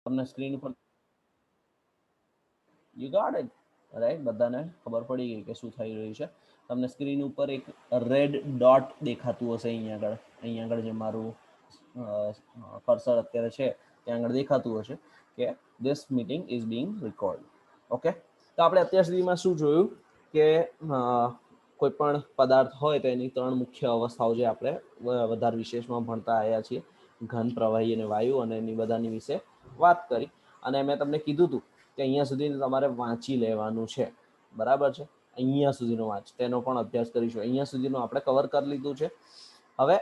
તમને સ્ક્રીન ઉપર you got it right, બધાને ખબર પડી ગઈ કે શું થઈ રહ્યું છે. તમને સ્ક્રીન ઉપર એક રેડ ડોટ દેખાતું હશે અહીંયા આગળ જે મારું કર્સર અત્યારે છે ત્યાં આગળ દેખાતું હશે કે this meeting is being record. Okay, તો આપણે અત્યાર સુધીમાં શું જોયું કે કોઈ પણ પદાર્થ હોય તો એની 3 મુખ્ય અવસ્થાઓ જે આપણે વધારે વિશેષમાં ભણતા આવ્યા છીએ, ઘન, પ્રવાહી અને વાયુ, અને એની બધાની વિશે વાત કરી. અને મેં તમને કીધું હતું કે અહીંયા સુધી તમારે વાંચી લેવાનું છે, બરાબર છે. અહીંયા સુધીનો વાંચ, તેનો પણ અભ્યાસ કરીશું. અહીંયા સુધીનું આપણે કવર કરી લીધું છે. હવે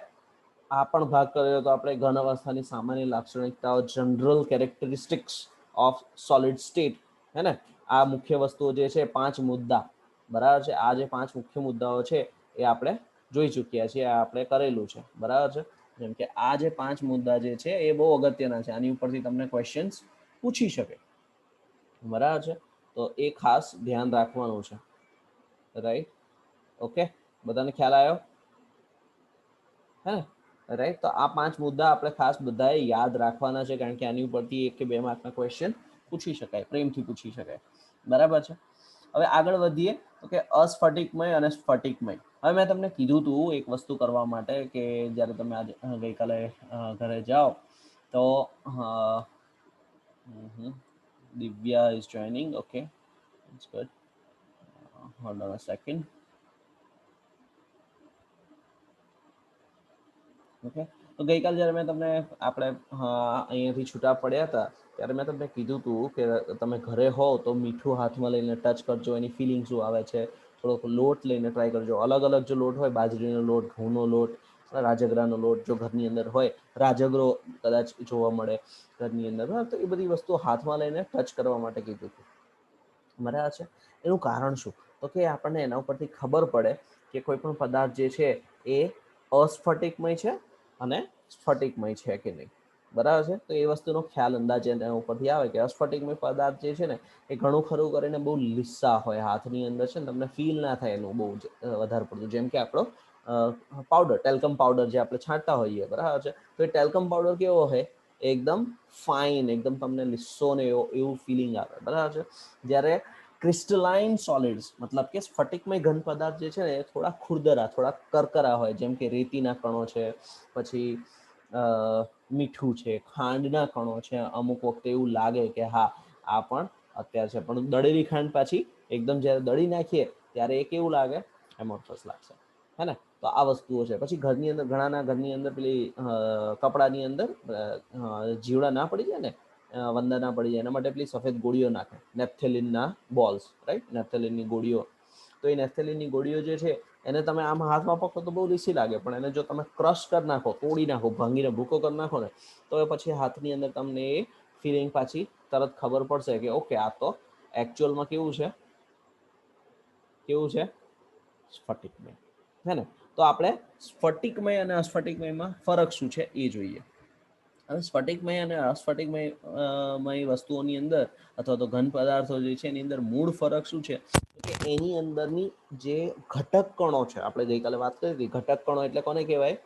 આ પણ ભાગ કર્યો તો આપણે ઘન અવસ્થાની સામાન્ય લાક્ષણિકતાઓ, general characteristics of solid state, હે ને. આ મુખ્ય વસ્તુઓ જે છે 5 મુદ્દા, બરાબર છે. આ જે 5 મુખ્ય મુદ્દાઓ છે એ આપણે જોઈ ચૂક્યા છીએ, આ આપણે કરેલું છે, બરાબર છે. જેમ કે આ જે 5 મુદ્દા જે છે એ બહુ અગત્યના છે, આની ઉપરથી તમને ક્વેશ્ચન્સ પૂછી શકે, બરાબર છે. તો એ ખાસ ધ્યાન રાખવાનું છે, રાઈટ. ઓકે, બધાને ખ્યાલ આવ્યો હે ને, રાઈટ. તો આ 5 મુદ્દા આપણે ખાસ બધાએ યાદ રાખવાના છે, કારણ કે આની ઉપરથી 1 કે 2 માર્કના ક્વેશ્ચન પૂછી શકાય, પ્રેમથી પૂછી શકાય, બરાબર છે. હવે આગળ વધીએ તો કે અસ્ફટિકમય અને સ્ફટિકમય. હવે મેં તમને કીધું હતું એક વસ્તુ કરવા માટે કે જ્યારે તમે આજે ગઈકાલે ઘરે જાઓ તો Divya is joining. Okay, it's good. Hold on a second. Okay, તો ગઈકાલે જ્યારે મેં તમને આપણે અહીંયાથી છૂટા પડ્યા હતા ત્યારે મેં તમને કીધું હતું કે તમે ઘરે હોવ તો મીઠું હાથમાં લઈને ટચ કરજો, એની ફિલિંગ શું આવે છે. થોડોક લોટ લઈને ટ્રાય કરજો, અલગ અલગ જો લોટ હોય, બાજરીનો લોટ, ઘઉંનો લોટ, રાજગરાનો લોટ જો ઘરની અંદર હોય, રાજગરો કદાચ જોવા મળે ઘરની અંદર, તો એ બધી વસ્તુ હાથમાં લઈને ટચ કરવા માટે કીધું હતું, બરાબર છે. એનું કારણ શું, તો કે આપણને એના ઉપરથી ખબર પડે કે કોઈ પણ પદાર્થ જે છે એ અસ્ફટિકમય છે અને સ્ફટિકમય છે કે નહીં, બરાબર છે. તો એ વસ્તુનો ખ્યાલ અંદાજે એના ઉપરથી આવે કે અસ્ફટિકમય પદાર્થ જે છે ને એ ઘણું ખરું કરીને બહુ લીસ્સા હોય, હાથની અંદર છે ને તમને ફીલ ના થાય એનું બહુ વધારે પડતું. જેમ કે આપણો પાવડર, ટેલ્કમ પાવડર જે આપણે છાંટતા હોઈએ, બરાબર છે. તો એ ટેલ્કમ પાવડર કેવો હોય, એકદમ ફાઇન, એકદમ તમને લીસ્સો ને એવું ફિલિંગ આવે, બરાબર છે. જ્યારે ક્રિસ્ટલાઇન સોલિડ્સ મતલબ કે સ્ફટિકમય ઘન પદાર્થ જે છે ને એ થોડા ખુરદરા, થોડા કરકરા હોય, જેમ કે રેતીના કણો છે, પછી મીઠું છે, ખાંડના કણો છે. અમુક વખતે એવું લાગે કે હા આ પણ અત્યારે છે, પણ દળેલી ખાંડ પાછી એકદમ જ્યારે દળી નાખીએ ત્યારે એ કેવું લાગે, એમોર્ફસ લાગશે, હે ને. તો આ વસ્તુઓ છે. પછી ઘરની અંદર, ઘણાના ઘરની અંદર પેલી કપડાની અંદર જીવડા ના પડી જાય ને, વંદા ના પડી જાય, એના માટે પેલી સફેદ ગોળીઓ નાખે, નેપ્થેલિનના બોલ્સ, રાઈટ, નેપ્થેલિનની ગોળીઓ. તો એ નેપ્થેલિનની ગોળીઓ જે છે એને તમે આમ હાથમાં પકડો તો બહુ લીસી લાગે, પણ એને જો તમે ક્રશ કરી નાખો, તોડી નાખો, ભાંગીને ભૂકો કરી નાખો ને, તો એ પછી હાથની અંદર તમને એ ફિલિંગ પાછી તરત ખબર પડશે કે ઓકે આ તો એકચ્યુઅલમાં કેવું છે, સ્ફટિકમય, હે ને. તો આપણે સ્ફટિકમય અને અસ્ફટિકમયમાં ફરક શું છે એ જોઈએ. હવે સ્ફટિકમય અને અસ્ફટિકમય વસ્તુઓની અંદર અથવા તો ઘન પદાર્થો જે છે એની અંદર મૂળ ફરક શું છે કે એની અંદરની જે ઘટક કણો છે, આપણે ગઈકાલે વાત કરી હતી, ઘટક કણો એટલે કોને કહેવાય,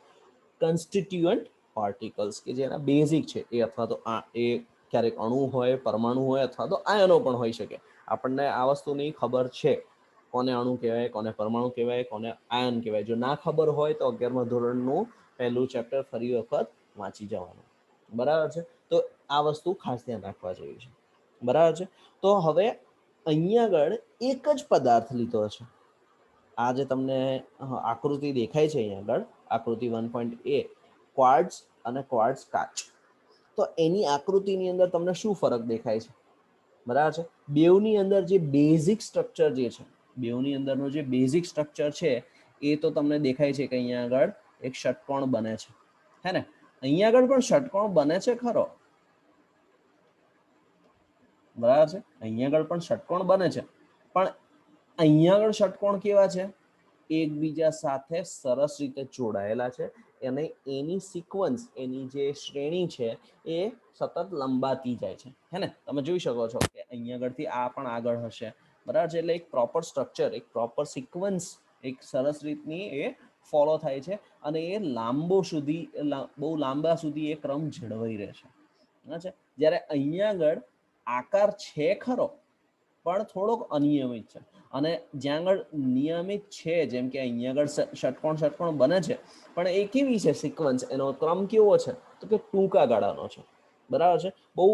કન્સ્ટિટ્યુઅન્ટ પાર્ટિકલ્સ, કે જેના બેઝિક છે એ અથવા તો એ ક્યારેક અણુ હોય, પરમાણુ હોય, અથવા તો આયનો પણ હોઈ શકે. આપણને આ વસ્તુની ખબર છે, કોને અણુ કહેવાય, કોને પરમાણુ કહેવાય, કોને આયન કહેવાય. જો ના ખબર હોય તો 11મા ધોરણનું પહેલું ચેપ્ટર ફરી વખત વાંચી જવાનું, બરાબર છે. તો આ વસ્તુ ખાસ ધ્યાન રાખવા જેવી છે, બરાબર છે. તો હવે અહીંયા આગળ એક જ પદાર્થ લીધો છે, આ જે તમને આકૃતિ દેખાય છે અહીંયા આગળ, આકૃતિ 1.a, ક્વાર્ટઝ અને ક્વાર્ટઝ કાચ. તો એની આકૃતિની અંદર તમને શું ફરક દેખાય છે, બરાબર છે. બેવની અંદર જે બેઝિક સ્ટ્રક્ચર જે છે, બેવની અંદરનો જે બેઝિક સ્ટ્રક્ચર છે એ તો તમને દેખાય છે કે અહીંયા આગળ એક ષટકોણ બને છે, હે ને. અહીંયા આગળ પણ ષટકોણ બને છે ખરો, બરાબર છે. અહીંયા આગળ પણ ષટકોણ બને છે, પણ અહીંયા આગળ ષટકોણ કેવા છે, એકબીજા સાથે સરસ રીતે જોડાયેલા છે, અને એની સિક્વન્સ, એની જે શ્રેણી છે એ સતત લંબાતી જાય છે, હે ને. તમે જોઈ શકો છો કે અહીંયા આગળથી આ પણ આગળ હશે, બરાબર છે. એટલે એક પ્રોપર સ્ટ્રક્ચર, એક પ્રોપર સિક્વન્સ, એક સરસ રીતની એ ફોલો થાય છે, અને એ લાંબો સુધી, બહુ લાંબા સુધી એ ક્રમ જળવાઈ રહે છે, છે. જ્યારે અહીંયા આગળ આકાર છે ખરો પણ થોડોક અનિયમિત છે, અને જ્યાં આગળ નિયમિત છે જેમ કે અહીંયા આગળ ષટકોણ બને છે, પણ એ કેવી છે સિક્વન્સ, એનો ક્રમ કેવો છે તો કે ટૂંકા ગાળાનો છે, બરાબર છે. બહુ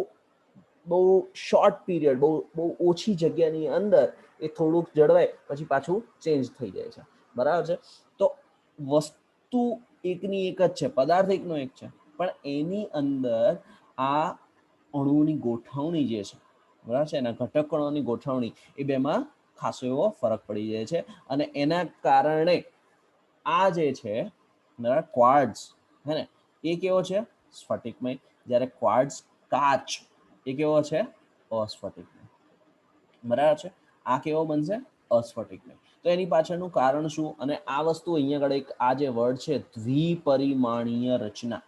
બહુ શોર્ટ પીરિયડ, બહુ બહુ ઓછી જગ્યાની અંદર એ થોડુંક જળવાય પછી પાછું ચેન્જ થઈ જાય છે, બરાબર છે. તો વસ્તુ એકની એક જ છે, પદાર્થ એકનો એક છે, પણ એની અંદર આ અણુની ગોઠવણી જે છે, બરાબર છે, એના ઘટક કણોની ગોઠવણી એ બેમાં ખાસો એવો ફરક પડી જાય છે, અને એના કારણે આ જે છે ક્વાર્ટઝ હે ને એ કેવો છે સ્ફટિકમય, જ્યારે ક્વાર્ટઝ કાચ એ કેવો છે અસ્ફટિકમય, બરાબર છે. આ કેવો બનશે અસ્ફટિકમય. તો એની પાછળનું કારણ શું, અને આ વસ્તુ અહીંયા આગળ એક આ જે વર્ડ છે દ્વિપરિમાણીય રચના,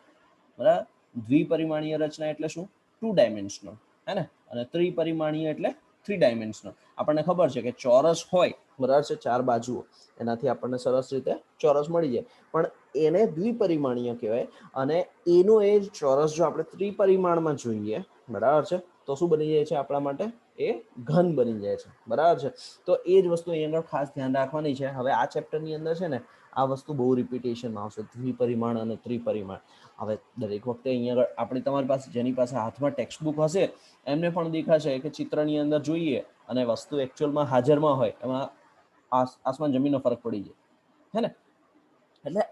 બરાબર. દ્વિપરિમાણીય રચના એટલે શું, 2 ડાયમેન્શનલ, હે ને, અને ત્રિપરિમાણીય એટલે 3 ડાયમેન્શનલ. આપણને ખબર છે કે ચોરસ હોય, બરાબર છે, 4 બાજુઓ, એનાથી આપણને સરસ રીતે ચોરસ મળી જાય, પણ એને દ્વિપરિમાણીય કહેવાય, અને એનો એ ચોરસ જો આપણે ત્રિપરિમાણમાં જોઈએ, બરાબર છે, તો શું બની જાય છે આપણા માટે, એ ઘન બની જાય છે, બરાબર છે. તો એ જ વસ્તુ અહીંયા આગળ ખાસ ધ્યાન રાખવાની છે. હવે આ ચેપ્ટરની અંદર છે ને આ વસ્તુ બહુ રિપીટેશનમાં આવશે, દ્વિપરિમાણ અને ત્રિપરિમાણ. હવે દરેક વખતે અહીંયા આગળ આપણી તમારી પાસે જેની પાસે હાથમાં ટેક્સ્ટ બુક હશે એમને પણ દેખાશે કે ચિત્રની અંદર જોઈએ અને વસ્તુ એકચ્યુઅલમાં હાજરમાં હોય એમાં આસમાન જમીનનો ફરક પડી જાય, હે ને. એટલે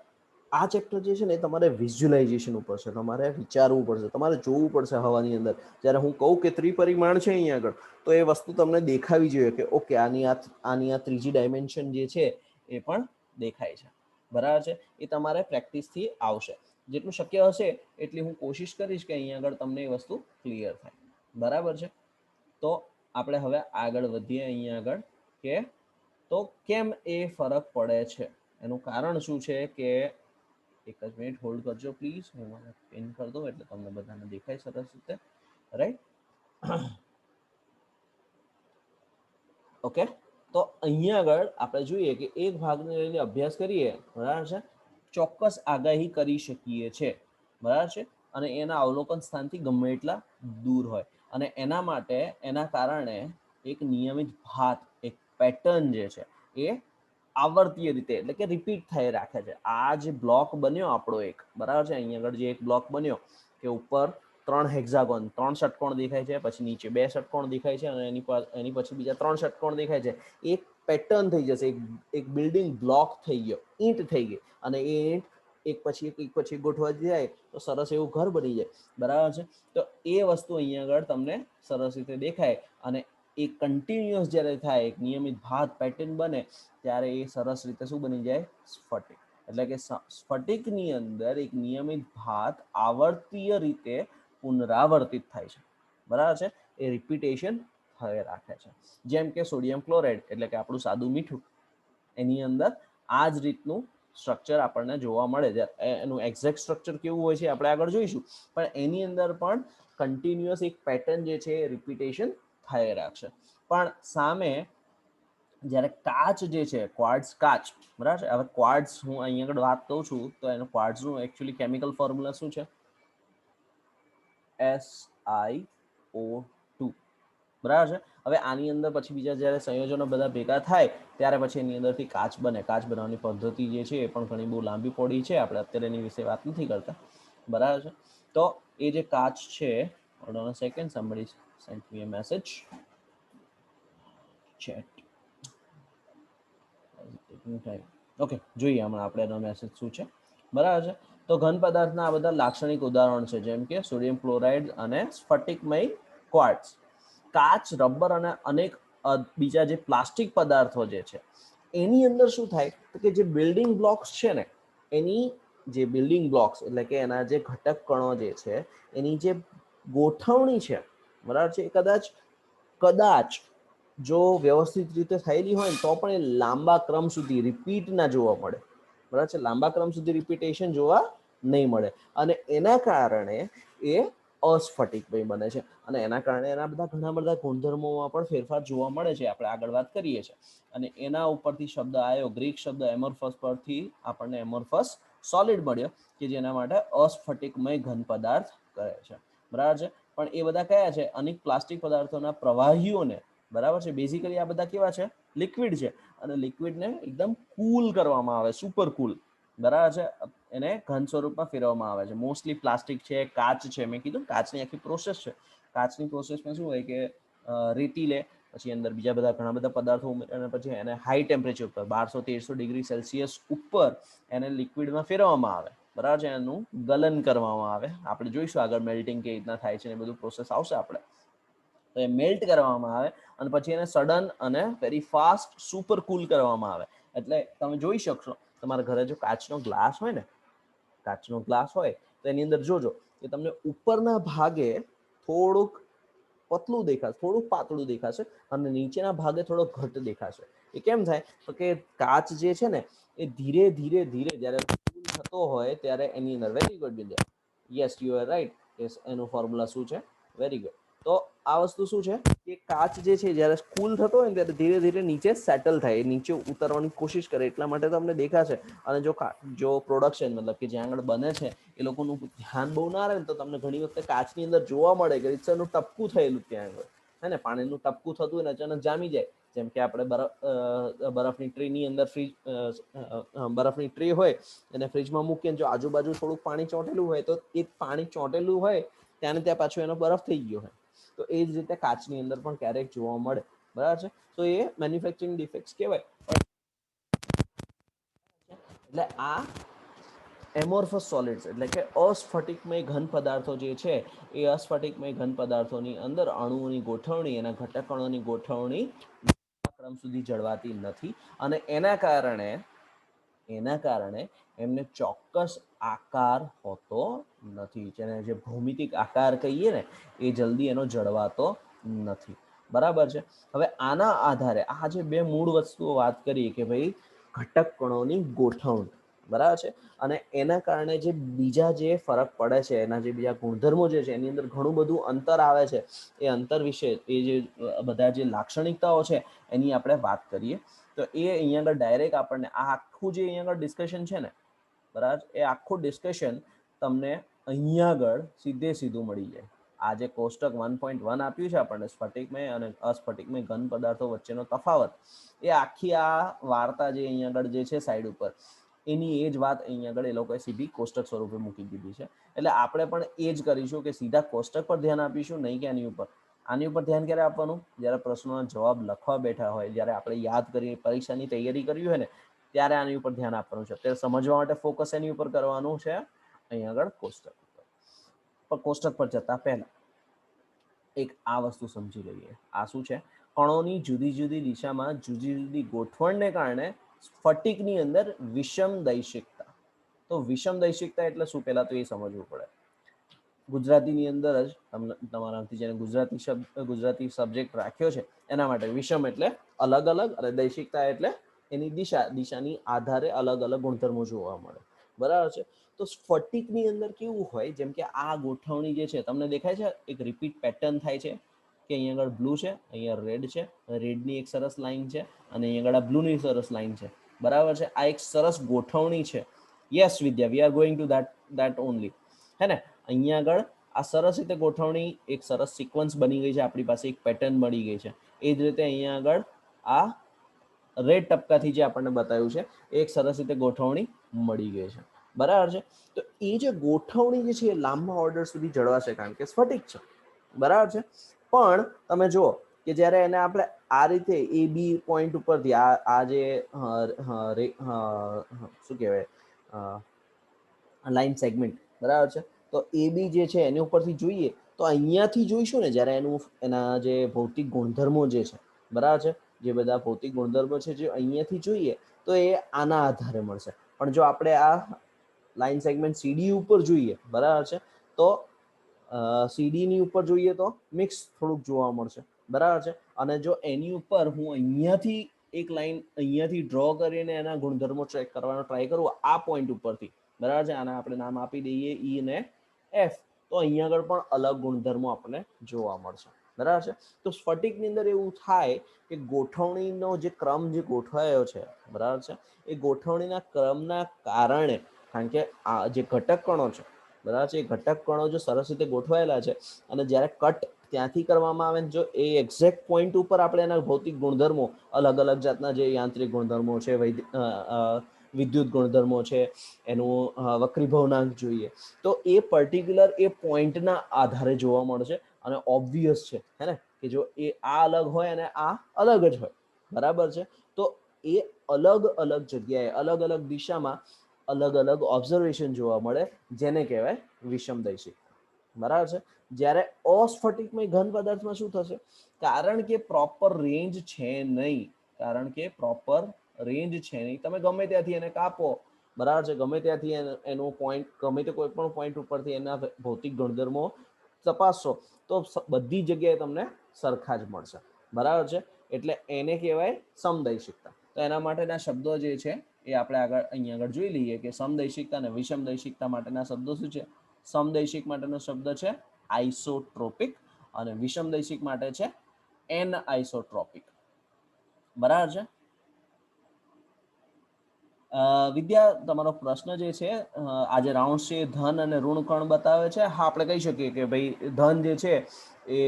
આ ચેપ્ટર જે છે ને એ તમારે વિઝ્યુલાઇઝેશન ઉપર છે, તમારે વિચારવું પડશે, તમારે જોવું પડશે હવાની અંદર. જ્યારે હું કહું કે ત્રિપરિમાણ છે અહીંયા આગળ, તો એ વસ્તુ તમને દેખાવી જોઈએ કે ઓકે આની આ ત્રીજી ડાયમેન્શન જે છે એ પણ દેખાય છે, બરાબર છે. એ તમારે પ્રેક્ટિસથી આવશે. જેટલું શક્ય હશે એટલી હું કોશિશ કરીશ કે અહીંયા આગળ તમને એ વસ્તુ ક્લિયર થાય, બરાબર છે. તો આપણે હવે આગળ વધીએ અહીંયા આગળ કે તો કેમ એ ફરક પડે છે, એનું કારણ શું છે કે એક જ મિનિટ હોલ્ડ કરજો પ્લીઝ, હું મને પિન કરી દઉં એટલે તમને બધાને દેખાય સરસ રીતે, રાઈટ. ઓકે, તો અહીંયા આગળ આપણે જોઈએ કે એક ભાગને લઈને અભ્યાસ કરીએ, બરાબર છે, ચોક્કસ આગાહી કરી શકીએ છે, બરાબર છે, અને એના અવલોકન સ્થાનથી ગમે એટલા દૂર હોય, અને એના માટે એના કારણે એક નિયમિત ભાત, એક પેટર્ન જે છે એ આવર્તીય રીતે એટલે કે રિપીટ થઈ રાખે છે. આ જે બ્લોક બન્યો આપણો એક, બરાબર છે, અહીંયા આગળ જે એક બ્લોક બન્યો કે ઉપર 3 હેક્ઝાગોન, 3 ષટકોણ દેખાય છે, પછી નીચે 2 ષટકોણ દેખાય છે, અને એની પછી બીજા 3 ષટકોણ દેખાય છે. એક પેટર્ન થઈ જશે, એક બિલ્ડિંગ બ્લોક થઈ ગયો, ઈંટ થઈ ગઈ, અને એ ઈંટ એક પછી એક ગોઠવા જાય તો સરસ એવું ઘર બની જાય, બરાબર છે. તો એ વસ્તુ અહીંયા આગળ તમને સરસ રીતે દેખાય, અને એ કન્ટિન્યુઅસ જ્યારે થાય, એક નિયમિત ભાત પેટર્ન બને, ત્યારે એ સરસ રીતે શું બની જાય, સ્ફટિક. એટલે કે સ્ફટિકની અંદર એક નિયમિત ભાત આવર્તીય રીતે પુનરાવર્તિત થાય છે, બરાબર છે, એ રિપીટેશન થઈ રાખે છે. જેમ કે સોડિયમ ક્લોરાઇડ એટલે કે આપણું સાદું મીઠું, એની અંદર આ જ રીતનું સ્ટ્રક્ચર આપણને જોવા મળે છે. એનું એક્ઝેક્ટ સ્ટ્રક્ચર કેવું હોય છે આપણે આગળ જોઈશું, પણ એની અંદર પણ કન્ટિન્યુઅસ એક પેટર્ન જે છે એ રિપીટેશન થઈ રાખશે. પણ સામે જ્યારે કાચ જે છે, ક્વાર્ટઝ કાચ, બરાબર છે. હવે ક્વાર્ટઝ હું અહીંયા આગળ વાત કરું છું તો એનું ક્વાર્ટઝનું એકચ્યુઅલી કેમિકલ ફોર્મ્યુલા શું છે, SiO2, બરાબર છે. હવે આની અંદર પછી બીજા જ્યારે સંયોજનો બધા ભેગા થાય ત્યારે પછી એની અંદરથી કાચ બને. કાચ બનાવવાની પદ્ધતિ જે છે એ પણ ઘણી બહુ લાંબી પહોળી છે, આપણે અત્યારે એની વિશે વાત નથી કરતા, બરાબર છે. તો એ જે કાચ છે, hold on a second, somebody sent me a message chat, okay, જોઈએ હમણાં આપણે એનો મેસેજ શું છે, બરાબર છે. તો ઘન પદાર્થના આ બધા લાક્ષણિક ઉદાહરણ છે, જેમ કે સોડિયમ ક્લોરાઇડ અને સ્ફટિકમય ક્વાર્ટઝ. કાચ, રબર અને અનેક બીજા જે પ્લાસ્ટિક પદાર્થો જે છે એની અંદર શું થાય કે જે બિલ્ડિંગ બ્લોક્સ છે ને, એની જે બિલ્ડિંગ બ્લોક્સ એટલે કે એના જે ઘટક કણો જે છે એની જે ગોઠવણી છે, બરાબર છે, એ કદાચ જો વ્યવસ્થિત રીતે થયેલી હોય ને તો પણ એ લાંબા ક્રમ સુધી રિપીટ ના જોવા મળે, બરાબર છે, લાંબા ક્રમ સુધી રિપીટેશન જોવા નહીં મળે, અને એના કારણે એ અસ્ફટિકમય બને છે, અને એના કારણે એના ઘણા બધા ગુણધર્મોમાં પણ ફેરફાર જોવા મળે છે, આપણે આગળ વાત કરીએ છીએ. અને એના ઉપરથી શબ્દ આવ્યો, ગ્રીક શબ્દ એમોર્ફસ પરથી આપણને એમોર્ફસ સોલિડ મળ્યો, કે જેના માટે અસ્ફટિકમય ઘન પદાર્થ કહે છે, બરાબર છે. પણ એ બધા કયા છે? અનેક પ્લાસ્ટિક પદાર્થોના પ્રવાહીઓને, બરાબર છે, બેઝિકલી આ બધા કેવા છે? લિક્વિડ છે, અને લિક્વિડને એકદમ કૂલ કરવામાં આવે, સુપર કૂલ, બરાબર છે, એને ઘન સ્વરૂપમાં ફેરવવામાં આવે છે. મોસ્ટલી પ્લાસ્ટિક છે, કાચ છે, મેં કીધું કાચની આખી પ્રોસેસ છે. કાચની પ્રોસેસમાં શું હોય કે રેતી લે, પછી અંદર બીજા બધા ઘણા બધા પદાર્થો ઉમેરે, અને પછી એને હાઈ ટેમ્પરેચર ઉપર 1200-1300 ડિગ્રી સેલ્સિયસ ઉપર એને લિક્વિડમાં ફેરવવામાં આવે, બરાબર છે, એનું ગલન કરવામાં આવે. આપણે જોઈશું આગળ મેલ્ટિંગ કેવી રીતના થાય છે, એ બધું પ્રોસેસ આવશે આપણે. તો એ મેલ્ટ કરવામાં આવે, અને પછી એને સડન અને વેરી ફાસ્ટ સુપર કૂલ કરવામાં આવે. એટલે તમે જોઈ શકશો, તમારા ઘરે જો કાચનો ગ્લાસ હોય ને, કાચનો ગ્લાસ હોય તો એની અંદર જોજો કે તમને ઉપરના ભાગે થોડુંક પતલું દેખાશે, થોડુંક પાતળું દેખાશે, અને નીચેના ભાગે થોડો ઘટ દેખાશે. એ કેમ થાય? તો કે કાચ જે છે ને એ ધીરે ધીરે ધીરે જ્યારે કૂલ થતો હોય ત્યારે એની અંદર, very good Vidya, yes you are right, yes, એનું ફોર્મ્યુલા શું છે? Very good. તો આ વસ્તુ શું છે કે કાચ જે છે જ્યારે કૂલ થતો હોય ને ત્યારે ધીરે ધીરે નીચે સેટલ થાય, નીચે ઉતરવાની કોશિશ કરે, એટલા માટે તમને દેખાશે. અને જો પ્રોડક્શન મતલબ કે જ્યાં આગળ બને છે એ લોકોનું ધ્યાન બહુ ના રહે ને, તો તમને ઘણી વખતે કાચની અંદર જોવા મળે કે રીતસરનું ટપકું થયેલું ત્યાં આગળ, હે ને, પાણીનું ટપકું થતું હોય ને અચાનક જામી જાય. જેમ કે આપણે બરફની ટ્રેની અંદર બરફની ટ્રે હોય એને ફ્રીજમાં મૂકીએ, જો આજુબાજુ થોડુંક પાણી ચોંટેલું હોય તો એ પાણી ચોંટેલું હોય ત્યાં ને ત્યાં પાછું એનો બરફ થઈ ગયો હોય. તો એ જ રીતે કાચની અંદર પણ ક્યારેક જોવા મળે, બરાબર છે. તો એ મેન્યુફેક્ચરિંગ ડિફેક્ટ્સ કહેવાય. એટલે આ એમોર્ફસ સોલિડ્સ એટલે કે અસ્ફટિકમય ઘન પદાર્થો જે છે, એ અસ્ફટિકમય ઘન પદાર્થોની અંદર અણુઓની ગોઠવણી, એના ઘટકણોની ગોઠવણી ક્રમ સુધી જળવાતી નથી, અને એના કારણે એમને ચોક્કસ આકાર હોતો નથી. જેને જે ભૌમિતિક આકાર કહીએ ને, એ જલ્દી એનો જળવાતો નથી, બરાબર છે. હવે આના આધારે આ જે બે મૂળ વસ્તુઓ વાત કરી કે ભાઈ ઘટક કણોની ગોઠવણી, બરાબર છે, અને એના કારણે જે બીજા જે ફરક પડે છે, એના જે બીજા ગુણધર્મો જે છે એની અંદર ઘણું બધું અંતર આવે છે. એ અંતર વિશે, એ જે બધા જે લાક્ષણિકતાઓ છે એની આપણે વાત કરીએ. તો એ અહીંયા આગળ ડાયરેક્ટ આપણને આ આખું જે અહીંયા આગળ ડિસ્કશન છે ને, બરાબર, એ આખું ડિસ્કશન તમને અહીંયા આગળ સીધે સીધું મળી જાય. આ જે કોષ્ટક 1.1 આપ્યું છે આપણને, સ્ફટિકમય અને અસ્ફટિકમય ઘન પદાર્થો વચ્ચેનો તફાવત, એ આખી આ વાર્તા જે અહીંયા આગળ જે છે સાઈડ ઉપર, એની એ જ વાત અહીંયા આગળ એ લોકોએ સીધી કોષ્ટક સ્વરૂપે મૂકી દીધી છે. એટલે આપણે પણ એ જ કરીશું કે સીધા કોષ્ટક પર ધ્યાન આપીશું, નહીં કે આની ઉપર. આની ઉપર ધ્યાન ક્યારે આપવાનું? જ્યારે પ્રશ્નોના જવાબ લખવા બેઠા હોય, જ્યારે આપણે યાદ કરી પરીક્ષાની તૈયારી કરવી હોય ને, ત્યારે આની ઉપર ધ્યાન આપવાનું છે. અત્યારે સમજવા માટે ફોકસ એની ઉપર કરવાનું છે, અહીંયા આગળ કોષ્ટક ઉપર. પણ કોષ્ટક પર જતા પહેલા એક આ વસ્તુ સમજી લઈએ. આ શું છે? કણોની જુદી જુદી દિશામાં જુદી જુદી ગોઠવણને કારણે સ્ફટિકની અંદર વિષમ દૈશિકતા. તો વિષમ દૈશિકતા એટલે શું? પહેલા તો એ સમજવું પડે. ગુજરાતીની અંદર જ તમારાથી જેને ગુજરાતી સબ્જેક્ટ રાખ્યો છે એના માટે વિષમ એટલે અલગ અલગ, અને દૈશિકતા એટલે એની દિશાની આધારે અલગ અલગ ગુણધર્મો જોવા મળે, બરાબર છે. તો સ્ફટિકની અંદર કેવું હોય, જેમ કે આ ગોઠવણી જે છે તમને દેખાય છે, એક રિપીટ પેટર્ન થાય છે કે અહીંયા આગળ બ્લુ છે, અહીંયા રેડ છે, રેડની એક સરસ લાઈન છે, અને અહીંયા આગળ આ બ્લુની સરસ લાઈન છે, બરાબર છે. આ એક સરસ ગોઠવણી છે. Yes Vidya, we are going to that only, હે ને. અહીંયા આગળ આ સરસ રીતે ગોઠવણી, એક સરસ સિક્વન્સ બની ગઈ છે આપણી પાસે, એક પેટર્ન મળી ગઈ છે. એ જ રીતે અહીંયા આગળ આ રેડ ટપકાથી જે આપણને બતાવ્યું છે, એક સરસ રીતે ગોઠવણી મળી ગઈ છે, બરાબર છે. તો એ જે ગોઠવણી જે છે એ લાંબા ઓર્ડર સુધી જળવાશે, કારણ કે સ્ફટિક છે, બરાબર છે. પણ તમે જુઓ કે જ્યારે એને આપણે આ રીતે એ બી પોઈન્ટ ઉપરથી આ જે શું કહેવાય લાઈન સેગમેન્ટ, બરાબર છે, તો એ બી જે છે એની ઉપરથી જોઈએ તો અહીંયાથી જોઈશું ને, જ્યારે એના જે ભૌતિક ગુણધર્મો જે છે, બરાબર છે, જે બધા ભૌતિક ગુણધર્મો છે જે અહીંયાથી જોઈએ તો એ આના આધારે મળશે. પણ જો આપણે આ લાઈન સેગમેન્ટ સીડી ઉપર જોઈએ, બરાબર છે, તો સીડીની ઉપર જોઈએ તો મિક્સ થોડુંક જોવા મળશે, બરાબર છે. અને જો એની ઉપર હું અહીંયાથી એક લાઈન અહીંયાથી ડ્રો કરીને એના ગુણધર્મો ચેક કરવાનો ટ્રાય કરું આ પોઈન્ટ ઉપરથી, બરાબર છે, આને આપણે નામ આપી દઈએ ઈ અને એફ, તો અહીંયા આગળ પણ અલગ ગુણધર્મો આપણને જોવા મળશે, બરાબર છે. તો સ્ફટિકની અંદર એવું થાય કે ગોઠવણીનો જે ક્રમ જે ગોઠવાયો છે, બરાબર છે, એ ગોઠવણીના ક્રમના કારણે, કારણ કે આ જે ઘટક કણો છે બરાબર છે. એ ઘટક કણો જો સરસ રીતે ગોઠવાયેલા છે અને જ્યારે કટ ત્યાંથી કરવામાં આવે ને જો એ એક્ઝેક્ટ પોઈન્ટ ઉપર આપણે એના ભૌતિક ગુણધર્મો, અલગ અલગ જાતના જે યાંત્રિક ગુણધર્મો છે, વિદ્યુત ગુણધર્મો છે, એનું વક્રીભવનાંક જોઈએ, તો એ પર્ટિક્યુલર એ પોઈન્ટના આધારે જોવા મળશે અને ઓબ્વિયસ છે હે ને કે જો એ આ અલગ હોય અને આ અલગ જ હોય, બરાબર છે. તો એ અલગ અલગ જગ્યાએ અલગ અલગ દિશામાં અલગ અલગ ઓબ્ઝર્વેશન જોવા મળે, જેને કહેવાય વિષમદૈશિકતા, બરાબર છે. જ્યારે અસ્ફટિકમય ઘન પદાર્થમાં શું થશે? કારણ કે પ્રોપર રેન્જ છે નહીં, કારણ કે પ્રોપર રેન્જ છે નહીં, તમે ગમે ત્યાંથી એને કાપો, બરાબર છે, ગમે ત્યાંથી એનો પોઈન્ટ, ગમે તે કોઈ પણ પોઈન્ટ ઉપરથી એના ભૌતિક ગુણધર્મો તપાસશો તો બધી જગ્યાએ તમને સરખા જ મળશે, બરાબર છે. એટલે એને કહેવાય સમદૈશિકતા. તો એના માટેના શબ્દો જે છે એ આપણે અહીંયા આગળ જોઈ લઈએ કે સમદૈશિકતા અને વિષમદૈશિકતા માટેના શબ્દો શું છે. સમદૈશિક માટેનો શબ્દ છે આઇસોટ્રોપિક અને વિષમદૈશિક માટે છે એન આઇસોટ્રોપિક, બરાબર છે. વિદ્યા, તમારો પ્રશ્ન જે છે, આજે રાઉન્ડ છે ધન અને ઋણ કણ બતાવે છે. હા, આપણે કહી શકીએ કે ભાઈ ધન જે છે એ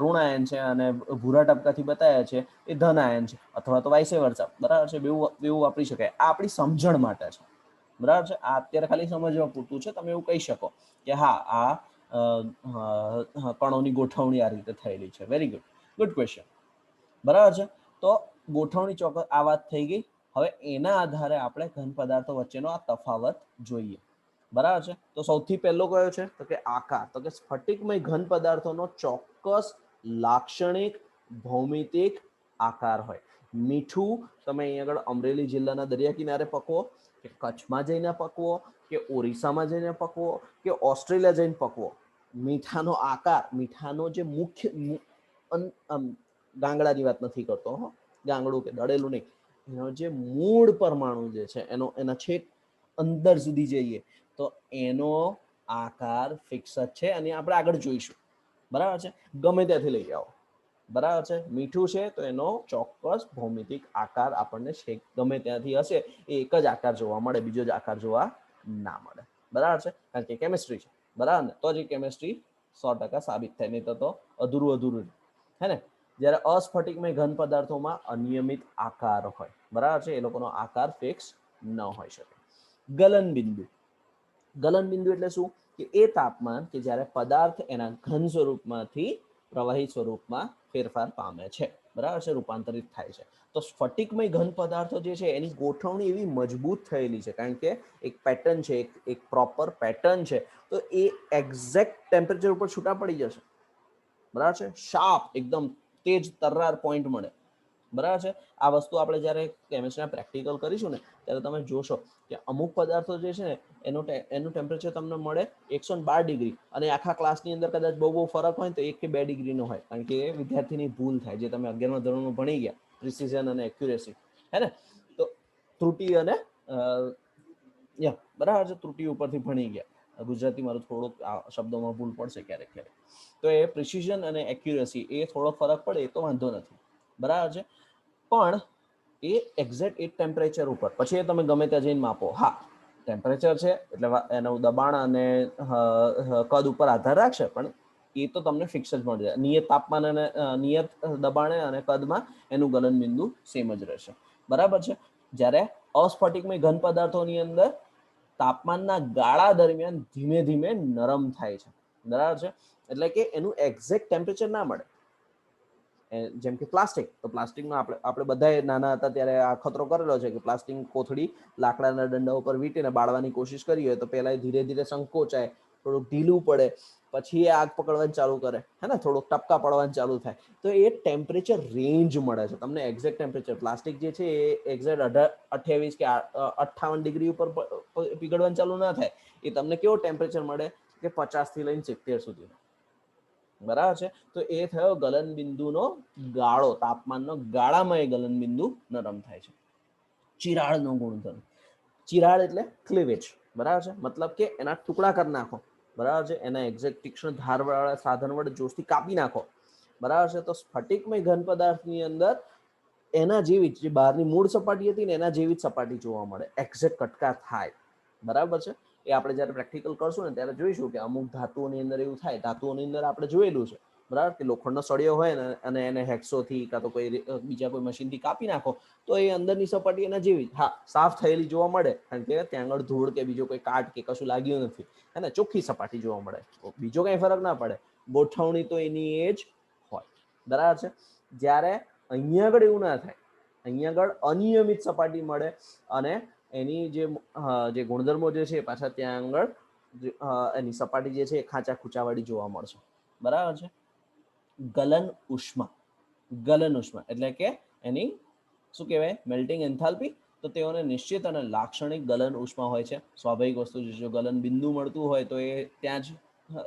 ઋણ આયન છે અને ભૂરા ટપકાથી બતાવ્યા છે એ ધન આયન છે, અથવા તો વાઇસે વર્સા, બરાબર છે. બેવું વાપરી શકાય. આ આપણી સમજણ માટે છે, બરાબર છે. આ અત્યારે ખાલી સમજવા પૂરતું છે. તમે એવું કહી શકો કે હા, આ કણોની ગોઠવણી આ રીતે થયેલી છે. વેરી ગુડ, ગુડ ક્વેશ્ચન, બરાબર છે. તો ગોઠવણી ચોક્કસ આ વાત થઈ ગઈ. હવે એના આધારે આપણે ઘન પદાર્થો વચ્ચેનો આ તફાવત જોઈએ, બરાબર છે. તો સૌથી પહેલો કયો છે તો કે આકાર. તો કે સ્ફટિકમય ઘન પદાર્થોનો ચોક્કસ લાક્ષણિક ભૌમિતિક આકાર હોય. મીઠું તમે અહીં આગળ અમરેલી જિલ્લાના દરિયા કિનારે પકવો, કે કચ્છમાં જઈને પકવો, કે ઓરિસ્સામાં જઈને પકવો, કે ઓસ્ટ્રેલિયા જઈને પકવો, મીઠાનો આકાર, મીઠાનો જે મુખ્ય ગાંગડાની વાત નથી કરતો, ગાંગડું કે દળેલું નહીં, એનો જે મૂળ પરમાણુ જે છે એના છેક અંદર સુધી જઈએ તો એનો આકાર ફિક્સ જ છે અને આપણે આગળ જોઈશું, બરાબર છે. ગમે ત્યાંથી લઈ આવો, બરાબર છે. મીઠું છે તો એનો ચોક્કસ ભૌમિતિક આકાર આપણને છેક ગમે ત્યાંથી હશે એ એક જ આકાર જોવા મળે, બીજો જ આકાર જોવા ના મળે, બરાબર છે. કારણ કે કેમિસ્ટ્રી છે, બરાબર ને, તો જ કેમિસ્ટ્રી 100% સાબિત થાય, નહીં તો અધૂરું હે ને. જ્યારે અસ્ફટિકમય ઘન પદાર્થોમાં અનિયમિત આકાર હોય, બરાબર છે, એ લોકોનો આકાર ફિક્સ ન હોઈ શકે. ગલનબિંદુ. ગલનબિંદુ એટલે શું? કે એ તાપમાન કે જ્યારે પદાર્થ એના ઘન સ્વરૂપમાંથી પ્રવાહી સ્વરૂપમાં ફેરફાર પામે છે, બરાબર છે, રૂપાંતરિત થાય છે. તો સ્ફટિકમય ઘન પદાર્થો જે છે એની ગોઠવણી એવી મજબૂત થયેલી છે, કારણ કે એક પેટર્ન છે, એક પ્રોપર પેટર્ન છે, તો એ એક્ઝેક્ટ ટેમ્પરેચર ઉપર છૂટા પડી જશે, બરાબર છે. શાર્પ, એકદમ તેજ તર્રાર પોઈન્ટ મળે, બરાબર છે. આ વસ્તુ આપણે જ્યારે કેમિસ્ટ્રીના પ્રેક્ટિકલ કરીશું ને ત્યારે તમે જોશો કે અમુક પદાર્થો જે છે ને એનું ટેમ્પરેચર તમને મળે 112 ડિગ્રી અને આખા ક્લાસની અંદર કદાચ બહુ ફરક હોય તો 1 કે 2 ડિગ્રીનો હોય, કારણ કે એ વિદ્યાર્થીની ભૂલ થાય, જે તમે 11મા ધોરણમાં ભણી ગયા, પ્રિસિઝન અને એક્યુરેસી, હે ને. તો ત્રુટિ અને બરાબર છે, ત્રુટિ ઉપરથી ભણી ગયા. ગુજરાતી મારું થોડોક શબ્દોમાં ભૂલ પડશે ક્યારેક ક્યારેક, તો એ પ્રિસિઝન અને એક્યુરેસી એ થોડો ફરક પડે એ તો વાંધો નથી, બરાબર છે. પણ એ એક્ઝેક્ટ એ ટેમ્પરેચર ઉપર પછી એ તમે ગમે ત્યાં જઈને માપો, હા ટેમ્પરેચર છે એટલે એનું દબાણ અને કદ ઉપર આધાર રાખશે, પણ એ તો તમને ફિક્સ જ મળી જાય. નિયત તાપમાન અને નિયત દબાણે અને કદમાં એનું ગલનબિંદુ સેમ જ રહેશે, બરાબર છે. જ્યારે અસ્ફટિકમય ઘન પદાર્થોની અંદર તાપમાનના ગાળા દરમિયાન ધીમે ધીમે નરમ થાય છે, બરાબર છે. એટલે કે એનું એક્ઝેક્ટ ટેમ્પરેચર ના મળે. જેમ કે પ્લાસ્ટિક, તો પ્લાસ્ટિકમાં આપણે બધા નાના હતા ત્યારે આ ખતરો કરેલો છે કે પ્લાસ્ટિક કોથળી લાકડાના દંડા ઉપર વીંટીને બાળવાની કોશિશ કરી હોય તો પહેલા ધીરે ધીરે સંકોચાય, થોડુંક ઢીલું પડે, પછી એ આગ પકડવાનું ચાલુ કરે, હે ને, થોડુંક ટપકા પડવાનું ચાલુ થાય, તો એ ટેમ્પરેચર રેન્જ મળે છે તમને, એક્ઝેક્ટ ટેમ્પરેચર. પ્લાસ્ટિક જે છે એ એક્ઝેક્ટ 28 કે 58 ડિગ્રી ઉપર પીગળવાનું ચાલુ ના થાય, એ તમને કેવો ટેમ્પરેચર મળે કે 50 થી લઈને 70 સુધી, બરાબર છે. તો એ થયો ગલનબિંદુનો ગાળો, તાપમાનનો ગાળામાં એ ગલનબિંદુ નરમ થાય છે. ચિરાડનો ગુણધર્મ. ચિરાડ એટલે ક્લીવેજ, બરાબર છે, મતલબ કે એના ટુકડા કરી નાખો, બરાબર છે, એના એક્ઝેક્ટ તીક્ષ્ણ ધારવાળા સાધન વડે જોશથી કાપી નાખો, બરાબર છે. તો સ્ફટિકમય ઘન પદાર્થની અંદર એના જેવી જે બહારની મૂળ સપાટી હતી ને એના જેવી જ સપાટી જોવા મળે, એક્ઝેક્ટ કટકા થાય, બરાબર છે. એ આપણે જ્યારે પ્રેક્ટિકલ કરશું ને ત્યારે જોઈશું કે અમુક ધાતુઓની અંદર એવું થાય. ધાતુઓની અંદર આપણે જોયેલું છે બરાબર કે લોખંડનો સળિયો હોય ને અને એને હેક્સોથી કાં તો કોઈ બીજા કોઈ મશીનથી કાપી નાખો તો એ અંદરની સપાટી એના જેવી હા સાફ થયેલી જોવા મળે, કારણ કે ત્યાં આગળ ધૂળ કે બીજો કોઈ કાટ કે કશું લાગ્યું નથી, અને ચોખ્ખી સપાટી જોવા મળે, બીજો કઈ ફરક ના પડે, ગોઠવણી તો એની એ જ હોય બરાબર છે. જ્યારે અહીંયા આગળ એવું ના થાય, અહીંયા આગળ અનિયમિત સપાટી મળે અને એની જે ગુણધર્મો જે છે પાછા ત્યાં આગળ એની સપાટી જે છે એ ખાંચા ખૂંચાવાળી જોવા મળશે બરાબર છે. ગલન ઉષ્મા, ગલન ઉષ્મા એટલે કે એની શું કહેવાય મેલ્ટિંગ એન્થાલ્પી, તો તેઓને નિશ્ચિત અને લાક્ષણિક ગલન ઉષ્મા હોય છે. સ્વાભાવિક વસ્તુ છે, જો ગલન બિંદુ મળતું હોય તો એ ત્યાં જ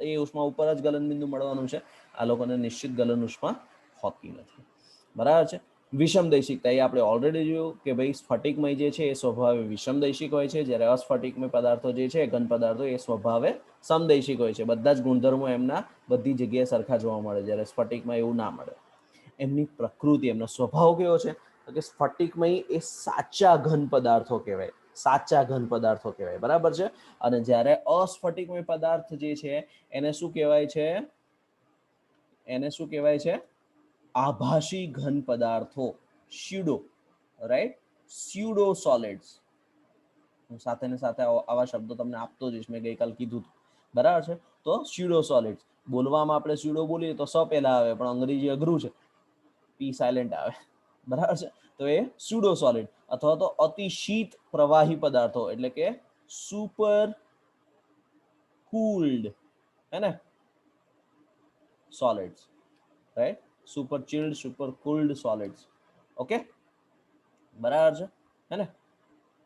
એ ઉષ્મા ઉપર જ ગલન બિંદુ મળવાનું છે. આ લોકોને નિશ્ચિત ગલન ઉષ્મા હોતી નથી બરાબર છે. વિષમદૈશિકતા એ આપણે ઓલરેડી જોયું કે ભાઈ સ્ફટિકમય જે છે એ સ્વભાવે વિષમદૈશિક હોય છે, જ્યારે અસ્ફટિકમય પદાર્થો જે છે ઘન પદાર્થો એ સ્વભાવે સમદૈશિક હોય છે. બધા જ ગુણધર્મો એમના બધી જગ્યાએ સરખા જોવા મળે, જ્યારે સ્ફટિકમાં એવું ના મળે. એમની પ્રકૃતિ, એમનો સ્વભાવ કેવો છે કે સ્ફટિકમય એ સાચા ઘન પદાર્થો કહેવાય, સાચા ઘન પદાર્થો કહેવાય બરાબર છે. અને જ્યારે અસ્ફટિકમય પદાર્થ જે છે એને શું કહેવાય છે, એને શું કહેવાય છે આભાસી ઘન પદાર્થો, સ્યુડો, રાઈટ, સ્યુડો સોલિડ્સ. હું સાથે ને સાથે આવા શબ્દો તમને આપતો જઈશ, મેં ગઈકાલ કીધું બરાબર છે. તો સ્યુડો સોલિડ્સ, બોલવામાં આપણે સ્યુડો બોલીએ તો સ પહેલા આવે, પણ અંગ્રેજી અઘરું છે, પી સાયલેન્ટ આવે બરાબર છે. તો એ સ્યુડો સોલિડ અથવા તો અતિ શીત પ્રવાહી પદાર્થો એટલે કે સુપર કુલ્ડ હે ને solids, right, super chilled, super cooled solids. Okay બરાબર છે હે ને,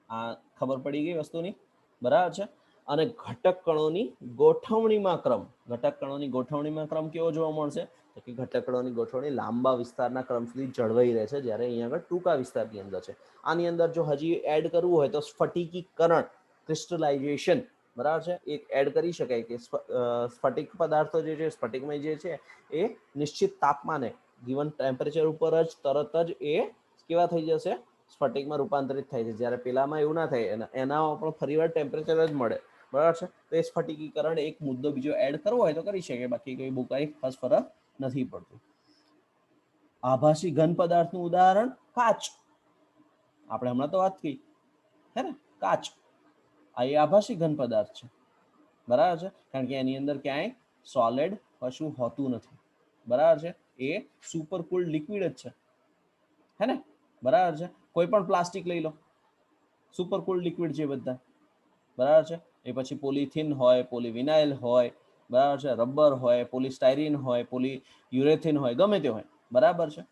આ ખબર પડી ગઈ વસ્તુની બરાબર છે. અને ઘટક કણોની ગોઠવણીમાં ક્રમ, ઘટક કણોની ગોઠવણીમાં ક્રમ કેવો જોવા મળશે તો કે ઘટક કણોની ગોઠવણી લાંબા વિસ્તારના ક્રમ સુધી જળવાઈ રહે છે, જ્યારે અહીંયા આગળ ટૂંકા વિસ્તારની અંદર છે. આની અંદર જો હજી એડ કરવું હોય તો સ્ફટિકીકરણ, ક્રિસ્ટલાઇઝેશન બરાબર છે, એક એડ કરી શકાય કે સ્ફટિક પદાર્થો જે છે, સ્ફટિકમય જે છે એ નિશ્ચિત તાપમાને ગિવન ટેમ્પરેચર ઉપર જ તરત જ એ કેવા થઈ જશે, સ્ફટિકમાં રૂપાંતરિત થાય છે. જ્યારે પેલામાં એવું ના થાય, એનામાં પણ ફરીવાર ટેમ્પરેચર જ મળે બરાબર છે. તો એ સ્ફટિકીકરણ એક મુદ્દો બીજો એડ કરવો હોય તો કરી શકે, બાકી કોઈ બહુ કઈ ખાસ ફરક નથી પડતું. આભાસી ઘન પદાર્થનું ઉદાહરણ કાચ, આપણે હમણાં તો વાત કરી હે ને, કાચ આ એ આભાસી ઘન પદાર્થ છે બરાબર છે, કારણ કે એની અંદર ક્યાંય સોલિડ કશું હોતું નથી બરાબર છે. એ સુપર કુલ્ડ લિક્વિડ જ છે હે ને બરાબર છે. કોઈ પણ પ્લાસ્ટિક લઈ લો, સુપર કુલ્ડ લિક્વિડ છે બધા બરાબર છે. એ પછી પોલિથીન હોય, પોલીવિનાઇલ હોય બરાબર છે, રબર હોય, પોલિસ્ટાયરીન હોય, પોલી યુરેથિન હોય, ગમે તે હોય બરાબર છે.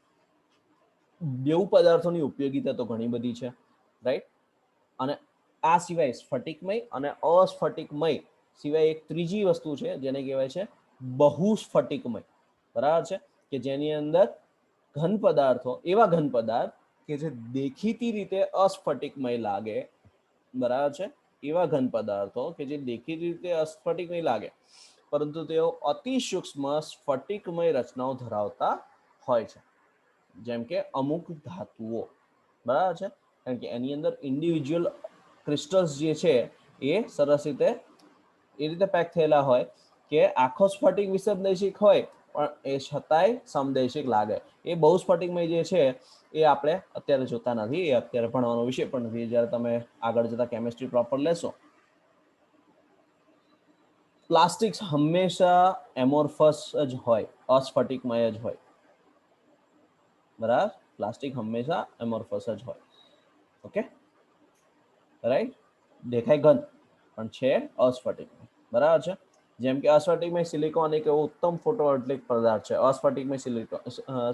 બેઉ પદાર્થોની ઉપયોગિતા તો ઘણી બધી છે રાઈટ. અને આ સિવાય સ્ફટિકમય અને અસ્ફટિકમય સિવાય એક ત્રીજી વસ્તુ છે જેને કહેવાય છે બહુસ્ફટિકમય બરાબર છે, કે જેની અંદર ઘન પદાર્થો, એવા ઘન પદાર્થ કે જે દેખીતી રીતે અસ્ફટિકમય લાગે બરાબર છે, એવા ઘન પદાર્થો કે જે દેખીતી રીતે અસ્ફટિકમય લાગે પરંતુ તેઓ અતિ સૂક્ષ્મ સ્ફટિકમય રચનાઓ ધરાવતા હોય છે, જેમ કે અમુક ધાતુઓ બરાબર છે. કારણ કે એની અંદર ઇન્ડિવિજ્યુઅલ ક્રિસ્ટલ્સ જે છે એ સરસ રીતે એ રીતે પેક થયેલા હોય કે આખો સ્ફટિક વિસમદૈશિક હોય પણ એ છતાંય સમદૈશિક લાગે. એ બહુ સ્ફટિકમય જે છે એ આપણે અત્યારે જોતા નથી, એ અત્યારે ભણવાનો વિષય પણ નથી. જ્યારે તમે આગળ જતા કેમિસ્ટ્રી પ્રોપર લેશો. પ્લાસ્ટિક હંમેશા એમોર્ફસ જ હોય, અસ્ફટિકમય જ હોય બરાબર. પ્લાસ્ટિક હંમેશા એમોર્ફસ જ હોય ઓકે રાઈટ. દેખાય ઘન પણ છે અસ્ફટિકમય બરાબર છે. જેમ કે અસ્ફટિકમય સિલિકોન એક એવો ઉત્તમ ફોટોવોલ્ટેઇક પદાર્થ છે, અસ્ફટિકમય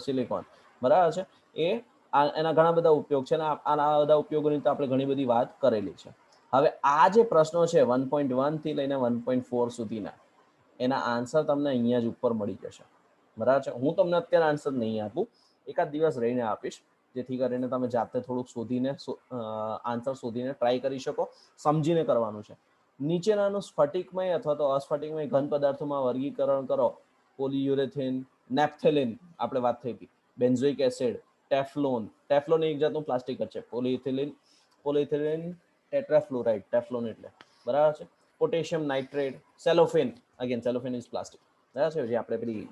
સિલિકોન બરાબર છે. એ એના ઘણા બધા ઉપયોગ છે અને આના બધા ઉપયોગોની તો આપણે ઘણી બધી વાત કરેલી છે. હવે આ જે પ્રશ્નો છે 1.1 થી લઈને 1.4 સુધીના, એના આન્સર તમને અહીંયા જ ઉપર મળી જશે બરાબર છે. હું તમને અત્યારે આન્સર નહીં આપું, એકાદ દિવસ રહીને આપીશ, જેથી કરીને તમે જાતે થોડુંક શોધીને આન્સર શોધીને ટ્રાય કરી શકો. સમજીને કરવાનું છે. નીચેનાનું સ્ફટિકમય અથવા તો અસ્ફટિકમય ઘન પદાર્થોમાં વર્ગીકરણ કરો. પોલીયુરેથિન, નેપ્થેલિન આપણે વાત થઈ હતી, બેન્ઝોઇક એસિડ, ટેફલોન, ટેફલોન એક જાતનું પ્લાસ્ટિક જ છે, પોલિથિલિન ટેટ્રાફ્લોરાઇડ, ટેફલોન એટલે બરાબર છે. Potassium nitrate, cellophane, again cellophane is plastic, બરાબર છે, જે આપણે પેલી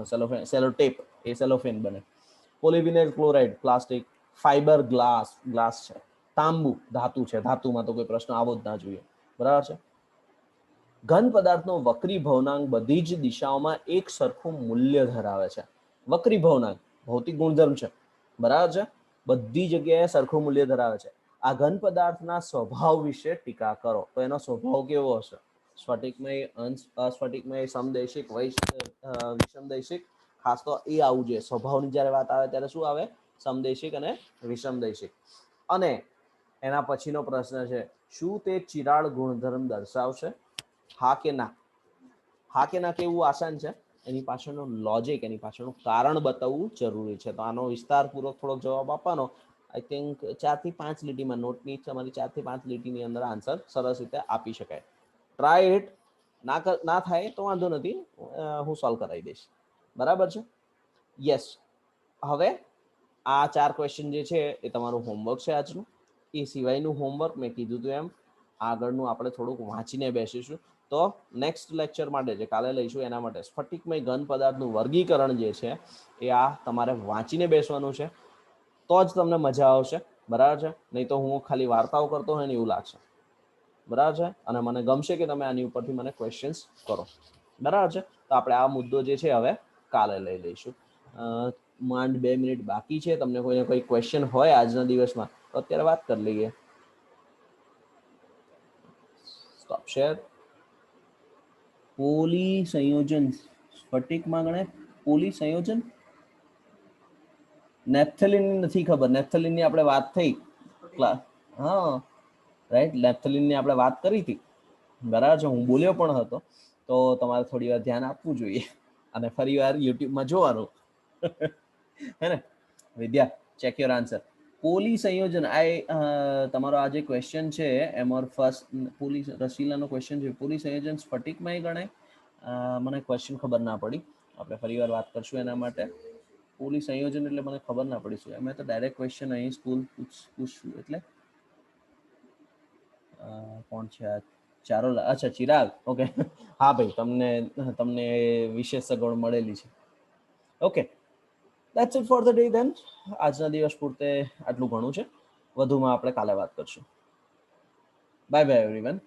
સેલોફેન સેલોટેપ એ સેલોફેન બને. Polyvinyl chloride plastic, fibre glass છે, તાંબુ ધાતુ છે, ધાતુમાં તો કોઈ પ્રશ્ન આવો જ ના જોઈએ, બરાબર છે. ઘન પદાર્થનો વક્રી ભવનાંક બધી જ દિશાઓમાં એક સરખું મૂલ્ય ધરાવે છે. વક્રી ભવનાંક ભૌતિક ગુણધર્મ છે, બરાબર છે, બધી જગ્યાએ સરખું મૂલ્ય ધરાવે છે. આ ઘન પદાર્થના સ્વભાવ વિશે ટીકા કરો. તો એનો સ્વભાવ કેવો હશે? સ્ફટિકમય, અસ્ફટિકમય, સમદૈશિક, વિષમદૈશિક. ખાસ તો એ આવું જોઈએ, સ્વભાવની જ્યારે વાત આવે ત્યારે શું આવે? સમદૈશિક અને વિષમદૈશિક. અને એના પછીનો પ્રશ્ન છે, શું તે ચિરાડ ગુણધર્મ દર્શાવશે? હા કે ના? હા કે ના કેવું આસાન છે, એની પાછળનું લોજિક, એની પાછળનું કારણ બતાવવું જરૂરી છે. તો આનો વિસ્તારપૂર્વક થોડોક જવાબ આપવાનો. આઈ થિંક 4 થી 5 લીટીમાં, નોટની તમારી 4 થી 5 લીટીની અંદર આન્સર સરસ રીતે આપી શકાય. Try it. ના થાય તો વાંધો નથી, હું સોલ્વ કરાવી દઈશ, બરાબર છે. યસ. હવે આ 4 ક્વેશ્ચન જે છે એ તમારું હોમવર્ક છે આજનું. એ સિવાયનું હોમવર્ક મેં કીધું હતું એમ આગળનું આપણે થોડુંક વાંચીને બેસીશું. તો નેક્સ્ટ લેક્ચર માટે જે કાલે લઈશું એના માટે સ્ફટિકમય ઘન પદાર્થનું વર્ગીકરણ જે છે એ આ તમારે વાંચીને બેસવાનું છે, તો જ તમને મજા આવશે, બરાબર છે. નહીં તો હું ખાલી વાર્તાઓ કરતો હોય ને એવું લાગશે, બરાબર છે. અને મને ગમશે કે તમે આની ઉપરથી મને ક્વેશ્ચન્સ કરો, બરાબર છે. તો આપણે આ મુદ્દો જે છે હવે કાલે લઈ લઈશું. માંડ 2 મિનિટ બાકી છે. તમને કોઈને કોઈ ક્વેશ્ચન હોય આજના દિવસમાં તો અત્યારે વાત કરી લઈએ. Stop share. પોલી સંયોજન સ્ફટિકમાં ગણે પોલી સંયોજન, નેપ્થેલિન નથી ખબર. નેપ્થેલિનની આપણે વાત થઈ, હા રાઈટ, નેપ્થેલિનની આપણે વાત કરી હતી, બરાબર છે. હું બોલ્યો પણ હતો. તો તમારે થોડી વાર ધ્યાન આપવું જોઈએ અને ફરી વાર યુટ્યુબમાં જોવાનું. હે ને વિદ્યા? Check your answer. પોલી સંયોજન, તમારો આ જે ક્વેશ્ચન છે એમોર્ફસ પોલી રસીલાનો ક્વેશ્ચન છે, પોલી સંયોજન સ્ફટિકમાં ગણાય? મને ક્વેશ્ચન ખબર ના પડી, આપણે ફરી વાર વાત કરશું એના માટે. પોલી સંયોજન એટલે મને ખબર ના પડી શું. મેં તો ડાયરેક્ટ ક્વેશ્ચન અહીં સ્કૂલ પૂછશું એટલે કોણ છે આ? ચારોલા, અચ્છા ચિરાગ, ઓકે. હા ભાઈ, તમને વિશેષ સગવડ મળેલી છે. Okay, that's it for the day then. આજના દિવસ પૂરતે આટલું ઘણું છે, વધુમાં આપણે કાલે વાત કરશું. Bye bye everyone.